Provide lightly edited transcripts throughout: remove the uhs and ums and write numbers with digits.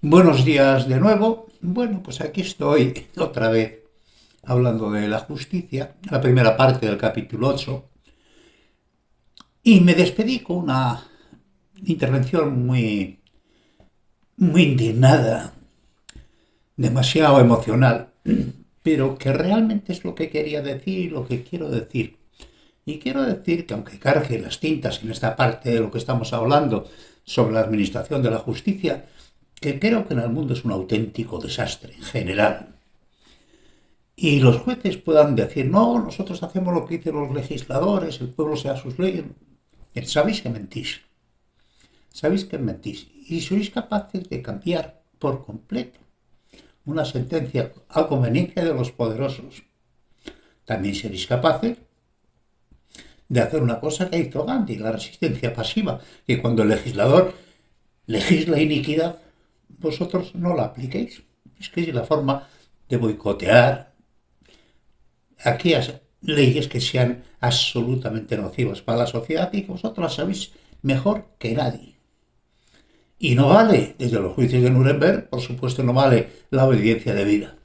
Buenos días de nuevo. Bueno, pues aquí estoy otra vez hablando de la justicia, la primera parte del capítulo 8, y me despedí con una intervención muy indignada, demasiado emocional, pero que realmente es lo que quería decir y lo que quiero decir. Y quiero decir que aunque cargue las tintas en esta parte de lo que estamos hablando sobre la administración de la justicia, que creo que en el mundo es un auténtico desastre en general. Y los jueces puedan decir, no, nosotros hacemos lo que dicen los legisladores, el pueblo sea sus leyes. Sabéis que mentís, sabéis que mentís. Y sois capaces de cambiar por completo una sentencia a conveniencia de los poderosos. También seréis capaces de hacer una cosa que hizo Gandhi, la resistencia pasiva, que cuando el legislador legisla iniquidad, vosotros no la apliquéis. Es que es la forma de boicotear aquellas leyes que sean absolutamente nocivas para la sociedad y que vosotros las sabéis mejor que nadie. Y no vale, desde los juicios de Nuremberg, por supuesto no vale la obediencia debida.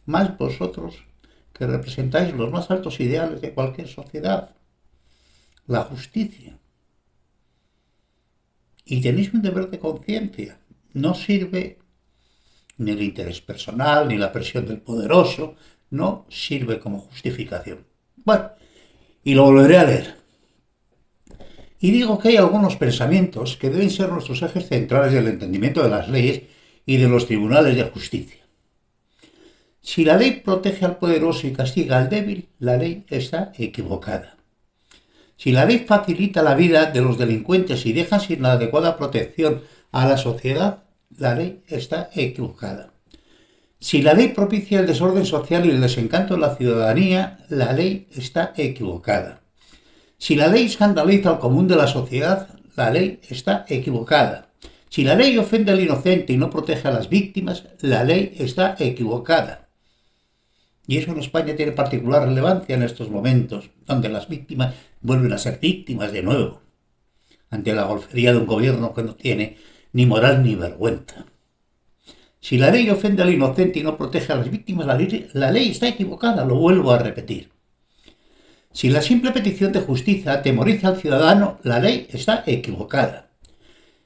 Más vosotros que representáis los más altos ideales de cualquier sociedad, la justicia. Y tenéis un deber de conciencia. No sirve ni el interés personal, ni la presión del poderoso, no sirve como justificación. Bueno, y lo volveré a leer. Y digo que hay algunos pensamientos que deben ser nuestros ejes centrales del entendimiento de las leyes y de los tribunales de justicia. Si la ley protege al poderoso y castiga al débil, la ley está equivocada. Si la ley facilita la vida de los delincuentes y deja sin la adecuada protección a la sociedad, la ley está equivocada. Si la ley propicia el desorden social y el desencanto de la ciudadanía, la ley está equivocada. Si la ley escandaliza al común de la sociedad, la ley está equivocada. Si la ley ofende al inocente y no protege a las víctimas, la ley está equivocada. Y eso en España tiene particular relevancia en estos momentos, donde las víctimas vuelven a ser víctimas de nuevo, ante la golfería de un gobierno que no tiene ni moral ni vergüenza. Si la ley ofende al inocente y no protege a las víctimas, la ley está equivocada, lo vuelvo a repetir. Si la simple petición de justicia atemoriza al ciudadano, la ley está equivocada.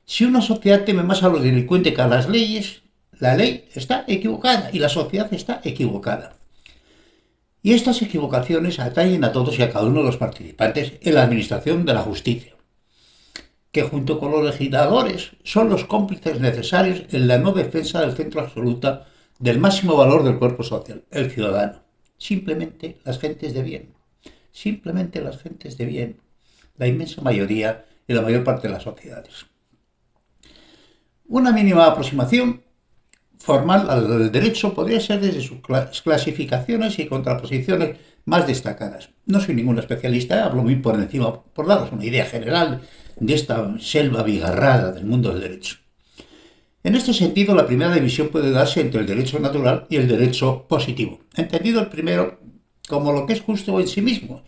Si una sociedad teme más a los delincuentes que a las leyes, la ley está equivocada y la sociedad está equivocada. Y estas equivocaciones atañen a todos y a cada uno de los participantes en la administración de la justicia, que junto con los legisladores son los cómplices necesarios en la no defensa del centro absoluto del máximo valor del cuerpo social, el ciudadano. Simplemente las gentes de bien. Simplemente las gentes de bien. La inmensa mayoría y la mayor parte de las sociedades. Una mínima aproximación formal al derecho podría ser desde sus clasificaciones y contraposiciones más destacadas. No soy ningún especialista, hablo muy por encima, por daros una idea general de esta selva abigarrada del mundo del derecho. En este sentido, la primera división puede darse entre el derecho natural y el derecho positivo, entendido el primero como lo que es justo en sí mismo,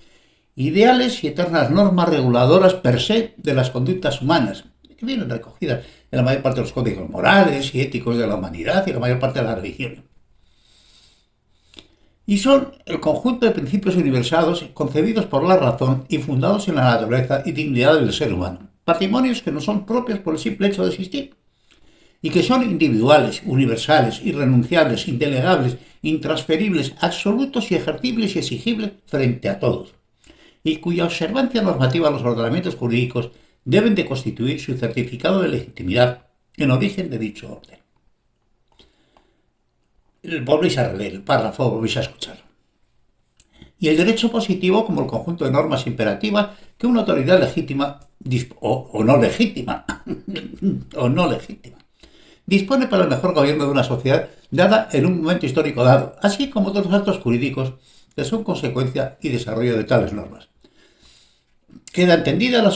ideales y eternas normas reguladoras per se de las conductas humanas, que vienen recogidas en la mayor parte de los códigos morales y éticos de la humanidad y la mayor parte de las religiones. Y son el conjunto de principios universales concebidos por la razón y fundados en la naturaleza y dignidad del ser humano. Patrimonios que no son propios por el simple hecho de existir y que son individuales, universales, irrenunciables, indelegables, intransferibles, absolutos y ejercibles y exigibles frente a todos, y cuya observancia normativa a los ordenamientos jurídicos deben de constituir su certificado de legitimidad en origen de dicho orden. Volvéis a releer el párrafo, volvéis a escucharlo. Y el derecho positivo como el conjunto de normas imperativas que una autoridad legítima o no legítima o no legítima dispone para el mejor gobierno de una sociedad dada en un momento histórico dado, así como otros actos jurídicos que son consecuencia y desarrollo de tales normas. Queda entendida la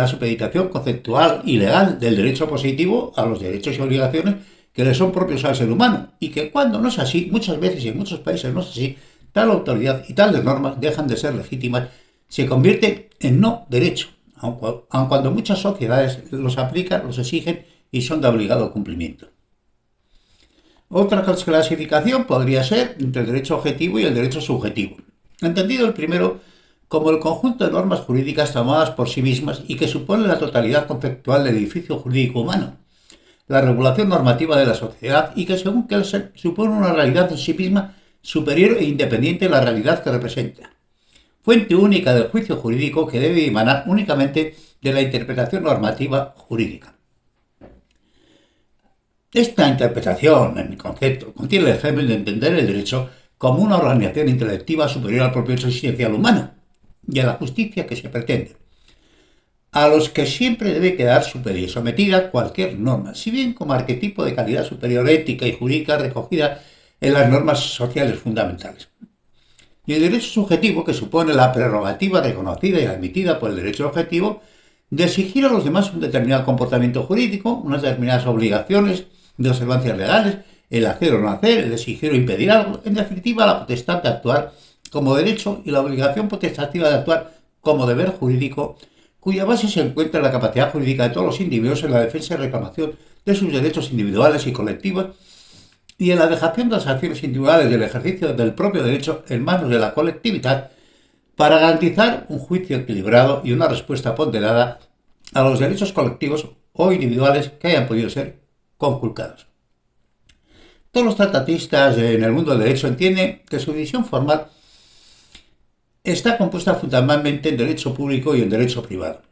supeditación conceptual y legal del derecho positivo a los derechos y obligaciones que le son propios al ser humano, y que cuando no es así, muchas veces y en muchos países no es así, tal autoridad y tales normas dejan de ser legítimas, se convierten en no derecho, aun cuando muchas sociedades los aplican, los exigen y son de obligado cumplimiento. Otra clasificación podría ser entre el derecho objetivo y el derecho subjetivo. Entendido el primero como el conjunto de normas jurídicas tomadas por sí mismas y que supone la totalidad conceptual del edificio jurídico humano, la regulación normativa de la sociedad y que según Kelsen supone una realidad en sí misma superior e independiente de la realidad que representa. Fuente única del juicio jurídico que debe emanar únicamente de la interpretación normativa jurídica. Esta interpretación, en mi concepto, contiene el ejemplo de entender el derecho como una organización intelectiva superior al propio existencial humano y a la justicia que se pretende, a los que siempre debe quedar superior y sometida cualquier norma, si bien como arquetipo de calidad superior ética y jurídica recogida en las normas sociales fundamentales. Y el derecho subjetivo, que supone la prerrogativa reconocida y admitida por el derecho objetivo de exigir a los demás un determinado comportamiento jurídico, unas determinadas obligaciones de observancias legales, el hacer o no hacer, el exigir o impedir algo, en definitiva la potestad de actuar como derecho y la obligación potestativa de actuar como deber jurídico, cuya base se encuentra en la capacidad jurídica de todos los individuos en la defensa y reclamación de sus derechos individuales y colectivos y en la dejación de las acciones individuales y el ejercicio del propio derecho en manos de la colectividad para garantizar un juicio equilibrado y una respuesta ponderada a los derechos colectivos o individuales que hayan podido ser conculcados. Todos los tratatistas en el mundo del derecho entienden que su división formal está compuesta fundamentalmente en derecho público y en derecho privado.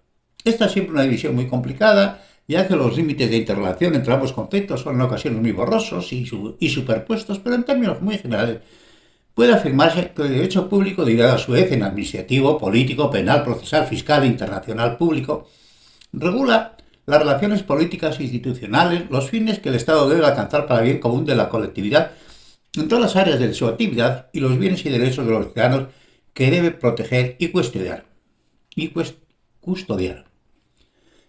Esta es siempre una división muy complicada, ya que los límites de interrelación entre ambos conceptos son en ocasiones muy borrosos y superpuestos, pero en términos muy generales puede afirmarse que el derecho público, dividido a su vez en administrativo, político, penal, procesal, fiscal, internacional, público, regula las relaciones políticas e institucionales, los fines que el Estado debe alcanzar para el bien común de la colectividad en todas las áreas de su actividad y los bienes y derechos de los ciudadanos que debe proteger y custodiar.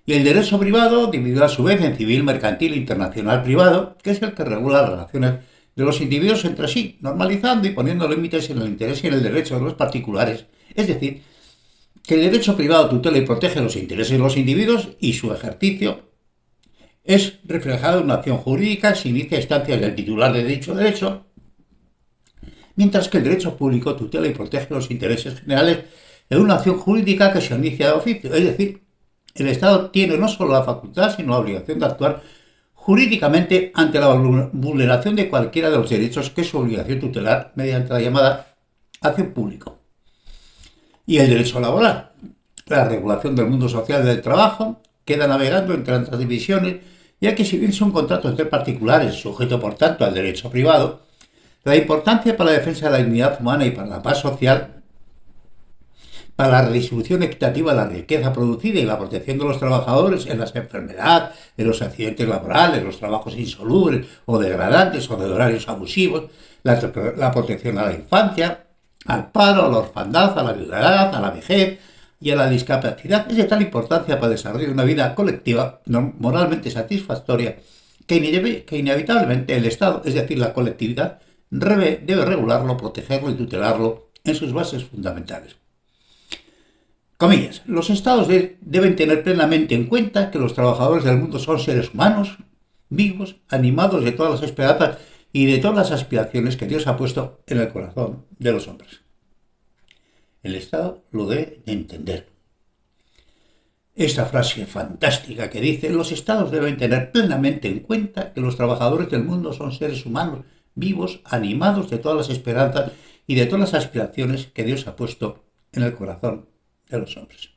Y el derecho privado, dividido a su vez en civil, mercantil, internacional, privado, que es el que regula las relaciones de los individuos entre sí, normalizando y poniendo límites en el interés y en el derecho de los particulares. Es decir, que el derecho privado tutela y protege los intereses de los individuos y su ejercicio es reflejado en una acción jurídica, se inicia a instancias del titular de dicho derecho, mientras que el derecho público tutela y protege los intereses generales en una acción jurídica que se inicia de oficio. Es decir, el Estado tiene no solo la facultad, sino la obligación de actuar jurídicamente ante la vulneración de cualquiera de los derechos que es su obligación tutelar mediante la llamada acción pública. Y el derecho laboral, la regulación del mundo social y del trabajo, queda navegando entre las divisiones, ya que si bien son contratos entre particulares, sujeto por tanto al derecho privado, la importancia para la defensa de la dignidad humana y para la paz social, para la redistribución equitativa de la riqueza producida y la protección de los trabajadores en las enfermedades, en los accidentes laborales, los trabajos insalubres o degradantes o de horarios abusivos, la protección a la infancia, al paro, a la orfandad, a la viudedad, a la vejez y a la discapacidad es de tal importancia para el desarrollo de una vida colectiva moralmente satisfactoria que inevitablemente el Estado, es decir, la colectividad, debe regularlo, protegerlo y tutelarlo en sus bases fundamentales. Comillas, los Estados deben tener plenamente en cuenta que los trabajadores del mundo son seres humanos, vivos, animados de todas las esperanzas y de todas las aspiraciones que Dios ha puesto en el corazón de los hombres. El Estado lo debe entender. Esta frase fantástica que dice, los Estados deben tener plenamente en cuenta que los trabajadores del mundo son seres humanos, vivos, animados de todas las esperanzas y de todas las aspiraciones que Dios ha puesto en el corazón de los hombres.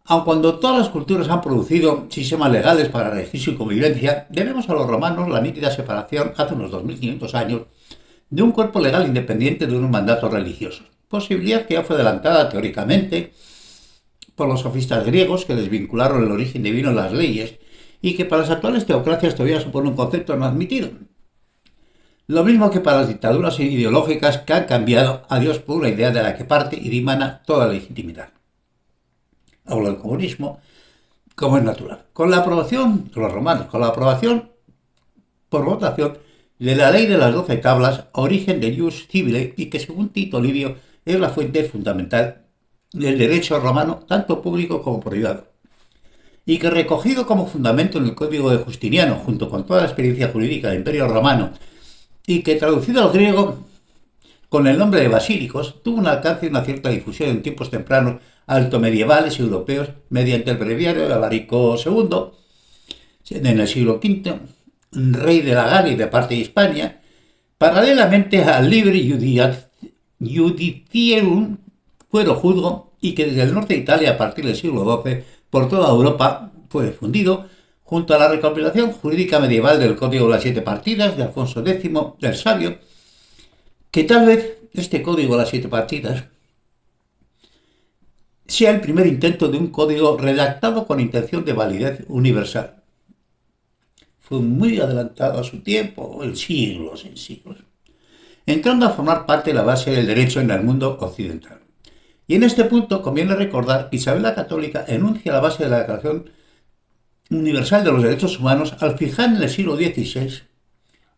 Aun cuando todas las culturas han producido sistemas legales para regir su convivencia, debemos a los romanos la nítida separación hace unos 2500 años de un cuerpo legal independiente de unos mandatos religiosos, posibilidad que ya fue adelantada teóricamente por los sofistas griegos que desvincularon el origen divino en las leyes y que para las actuales teocracias todavía supone un concepto no admitido. Lo mismo que para las dictaduras ideológicas que han cambiado a Dios por una idea de la que parte y dimana toda legitimidad. Hablo del comunismo, como es natural. Con la aprobación de los romanos, con la aprobación por votación de la ley de las 12 tablas, origen de Ius Civile, y que según Tito Livio es la fuente fundamental del derecho romano, tanto público como privado. y que recogido como fundamento en el Código de Justiniano, junto con toda la experiencia jurídica del Imperio Romano, y que traducido al griego con el nombre de basílicos, tuvo un alcance y una cierta difusión en tiempos tempranos altomedievales europeos mediante el breviario de Alarico II, en el siglo V, rey de la Galia y de parte de Hispania, paralelamente al Libre Judiciarum, fuero juzgo, y que desde el norte de Italia a partir del siglo XII por toda Europa fue difundido, junto a la recopilación jurídica medieval del Código de las Siete Partidas de Alfonso X el Sabio, que tal vez este Código de las Siete Partidas sea el primer intento de un código redactado con intención de validez universal. Fue muy adelantado a su tiempo, en siglos, entrando a formar parte de la base del derecho en el mundo occidental. Y en este punto conviene recordar que Isabel la Católica enuncia la base de la Declaración Universal de los Derechos Humanos al fijar en el siglo XVI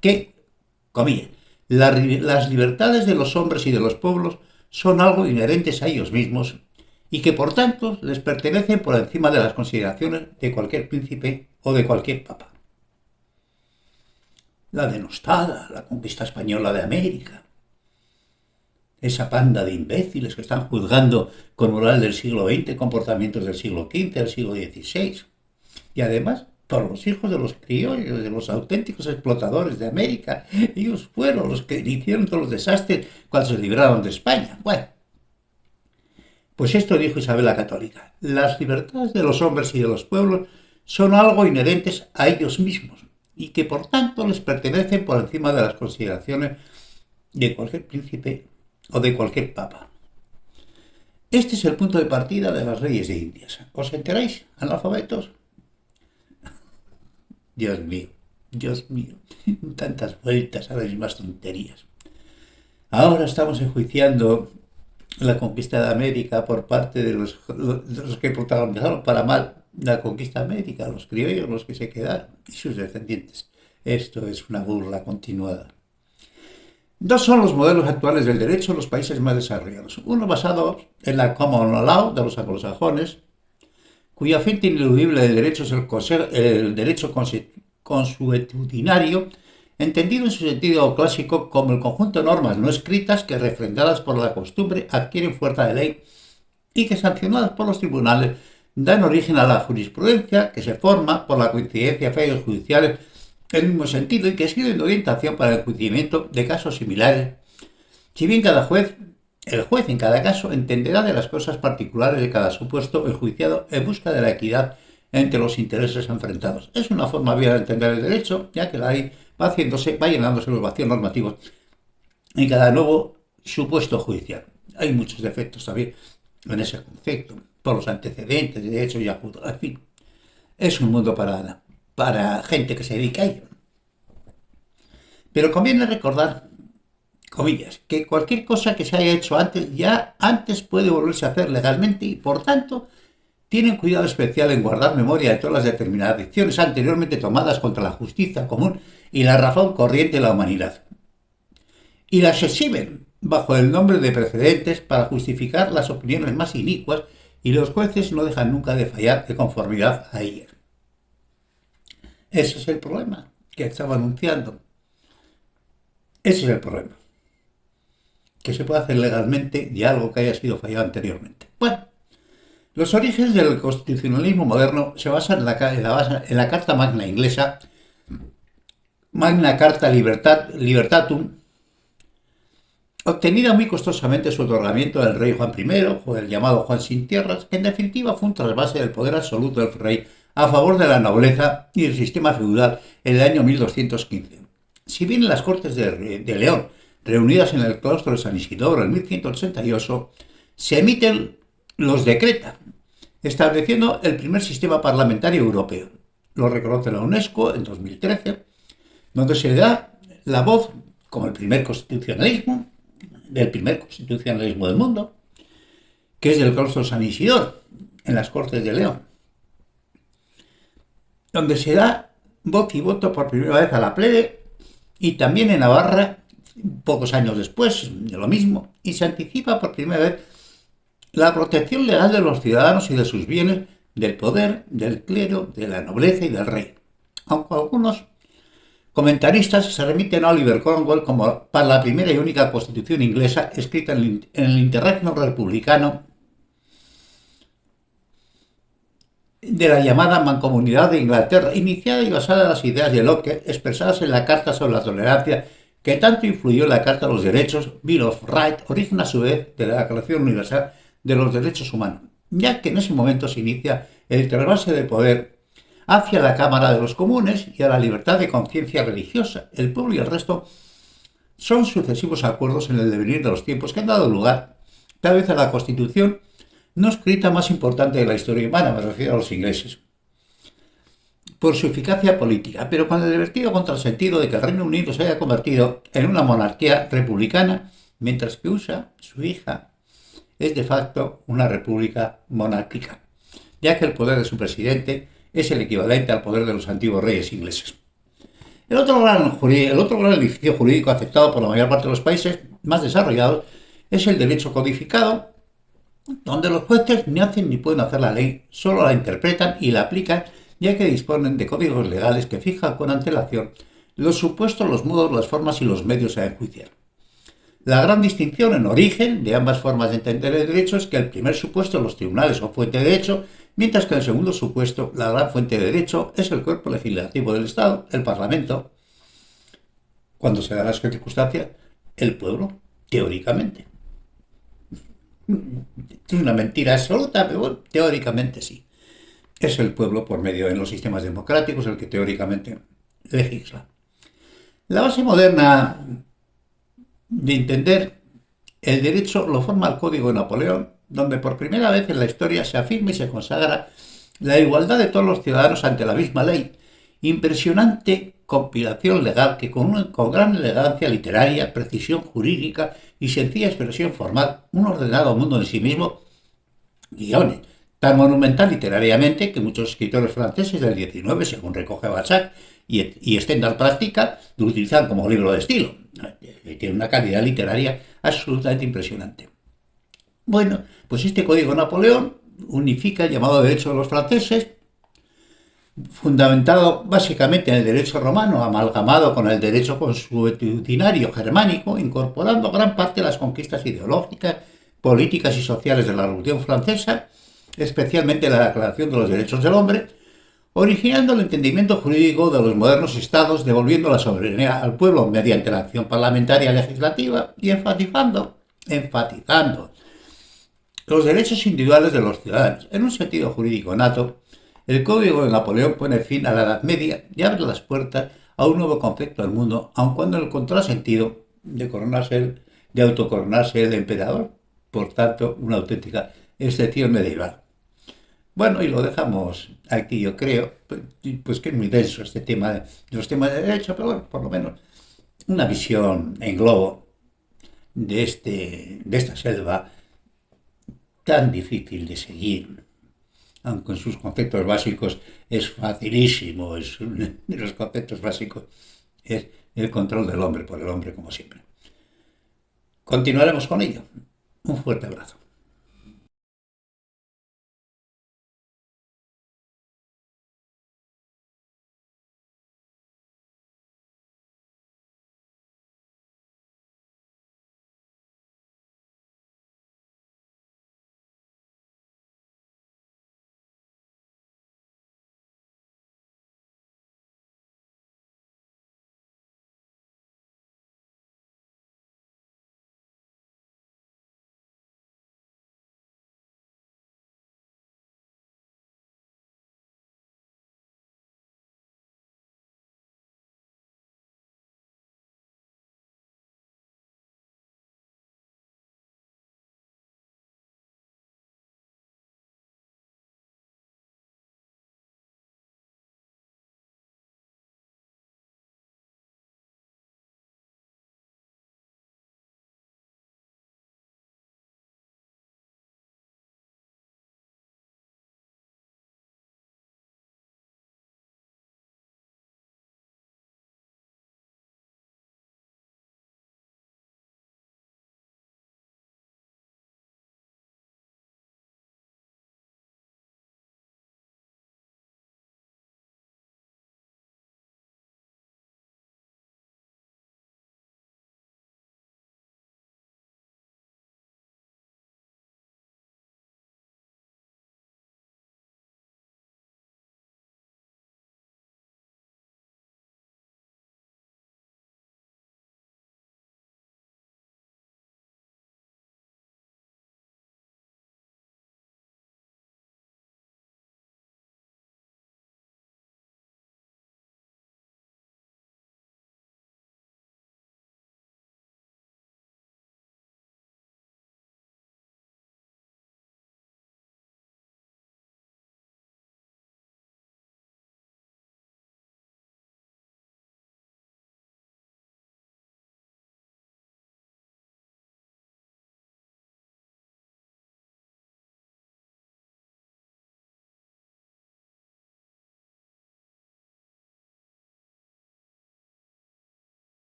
que, comillas, las libertades de los hombres y de los pueblos son algo inherentes a ellos mismos y que por tanto les pertenecen por encima de las consideraciones de cualquier príncipe o de cualquier papa. La denostada, la conquista española de América, esa panda de imbéciles que están juzgando con moral del siglo XX comportamientos del siglo XV, del siglo XVI, y además por los hijos de los criollos, de los auténticos explotadores de América. Ellos fueron los que hicieron todos los desastres cuando se libraron de España. Bueno, pues esto dijo Isabel la Católica. Las libertades de los hombres y de los pueblos son algo inherentes a ellos mismos y que por tanto les pertenecen por encima de las consideraciones de cualquier príncipe o de cualquier papa. Este es el punto de partida de las leyes de Indias. ¿Os enteráis, analfabetos? Dios mío, tantas vueltas a las mismas tonterías. Ahora estamos enjuiciando la conquista de América por parte de los que protagonizaron para mal la conquista de América, los criollos, los que se quedaron y sus descendientes. Esto es una burla continuada. Dos son los modelos actuales del derecho en los países más desarrollados. Uno basado en la Common Law de los anglosajones, cuya fuente ineludible del derecho es el derecho consuetudinario, entendido en su sentido clásico como el conjunto de normas no escritas que, refrendadas por la costumbre, adquieren fuerza de ley y que, sancionadas por los tribunales, dan origen a la jurisprudencia que se forma por la coincidencia de fallos judiciales en el mismo sentido y que sirven de orientación para el enjuiciamiento de casos similares, si bien el juez en cada caso entenderá de las cosas particulares de cada supuesto enjuiciado en busca de la equidad entre los intereses enfrentados. Es una forma bien de entender el derecho, ya que la ley va llenándose los vacíos normativos en cada nuevo supuesto judicial. Hay muchos defectos también en ese concepto, por los antecedentes, de hecho ya juzgado, en fin. Es un mundo para gente que se dedica a ello. Pero conviene recordar, comillas, que cualquier cosa que se haya hecho antes puede volverse a hacer legalmente y por tanto tienen cuidado especial en guardar memoria de todas las determinaciones anteriormente tomadas contra la justicia común y la razón corriente de la humanidad. Y las exhiben bajo el nombre de precedentes para justificar las opiniones más inicuas y los jueces no dejan nunca de fallar de conformidad a ellas. Ese es el problema que estaba anunciando. Ese es el problema. Que se puede hacer legalmente de algo que haya sido fallado anteriormente. Bueno, los orígenes del constitucionalismo moderno se basan en la Carta Magna inglesa, Magna Carta Libertatum, obtenida muy costosamente su otorgamiento del rey Juan I, o el llamado Juan sin tierras, que en definitiva fue un trasvase del poder absoluto del rey a favor de la nobleza y el sistema feudal en el año 1215. Si bien en las Cortes de León, reunidas en el claustro de San Isidoro en 1188, se emiten los decreta, estableciendo el primer sistema parlamentario europeo. Lo reconoce la UNESCO en 2013, donde se le da la voz como el primer constitucionalismo, del primer constitucionalismo del mundo, que es del claustro de San Isidoro, en las Cortes de León, donde se da voz y voto por primera vez a la plebe, y también en Navarra, pocos años después, de lo mismo, y se anticipa por primera vez la protección legal de los ciudadanos y de sus bienes del poder, del clero, de la nobleza y del rey. Aunque algunos comentaristas se remiten a Oliver Cromwell como para la primera y única constitución inglesa escrita en el interregno republicano de la llamada Mancomunidad de Inglaterra, iniciada y basada en las ideas de Locke expresadas en la Carta sobre la Tolerancia, que tanto influyó en la Carta de los Derechos, Bill of Rights, origen a su vez de la Declaración Universal de los Derechos Humanos, ya que en ese momento se inicia el trasvase de poder hacia la Cámara de los Comunes y a la libertad de conciencia religiosa. El pueblo y el resto son sucesivos acuerdos en el devenir de los tiempos que han dado lugar, tal vez a la Constitución no escrita más importante de la historia humana, me refiero a los ingleses, por su eficacia política, pero con el divertido contrasentido de que el Reino Unido se haya convertido en una monarquía republicana, mientras que USA, su hija, es de facto una república monárquica, ya que el poder de su presidente es el equivalente al poder de los antiguos reyes ingleses. El otro gran edificio jurídico aceptado por la mayor parte de los países más desarrollados es el derecho codificado, donde los jueces ni hacen ni pueden hacer la ley, solo la interpretan y la aplican, ya que disponen de códigos legales que fijan con antelación los supuestos, los modos, las formas y los medios a enjuiciar. La gran distinción en origen de ambas formas de entender el derecho es que el primer supuesto, los tribunales son fuente de derecho, mientras que el segundo supuesto, la gran fuente de derecho, es el cuerpo legislativo del Estado, el Parlamento, cuando se da las circunstancias, el pueblo, teóricamente. Es una mentira absoluta, pero bueno, teóricamente sí. Es el pueblo, por medio en los sistemas democráticos, el que teóricamente legisla. La base moderna de entender el derecho lo forma el Código de Napoleón, donde por primera vez en la historia se afirma y se consagra la igualdad de todos los ciudadanos ante la misma ley. Impresionante compilación legal que con gran elegancia literaria, precisión jurídica y sencilla expresión formal, un ordenado mundo en sí mismo, guiones, tan monumental literariamente que muchos escritores franceses del XIX, según recoge Balzac y Stendhal practica, lo utilizan como libro de estilo. Tiene una calidad literaria absolutamente impresionante. Bueno, pues este Código Napoleón unifica el llamado derecho de los franceses, fundamentado básicamente en el derecho romano, amalgamado con el derecho consuetudinario germánico, incorporando gran parte de las conquistas ideológicas, políticas y sociales de la Revolución Francesa, especialmente la Declaración de los Derechos del Hombre, originando el entendimiento jurídico de los modernos estados, devolviendo la soberanía al pueblo mediante la acción parlamentaria legislativa y enfatizando los derechos individuales de los ciudadanos. En un sentido jurídico nato, el Código de Napoleón pone fin a la Edad Media y abre las puertas a un nuevo concepto del mundo, aun cuando en el contrasentido de autocoronarse el emperador, por tanto, una auténtica excepción medieval. Bueno, y lo dejamos aquí, yo creo, pues que es muy denso este tema de los temas de derecho, pero bueno, por lo menos una visión en globo de esta selva tan difícil de seguir, aunque en sus conceptos básicos es facilísimo, es uno de los conceptos básicos es el control del hombre por el hombre, como siempre. Continuaremos con ello. Un fuerte abrazo.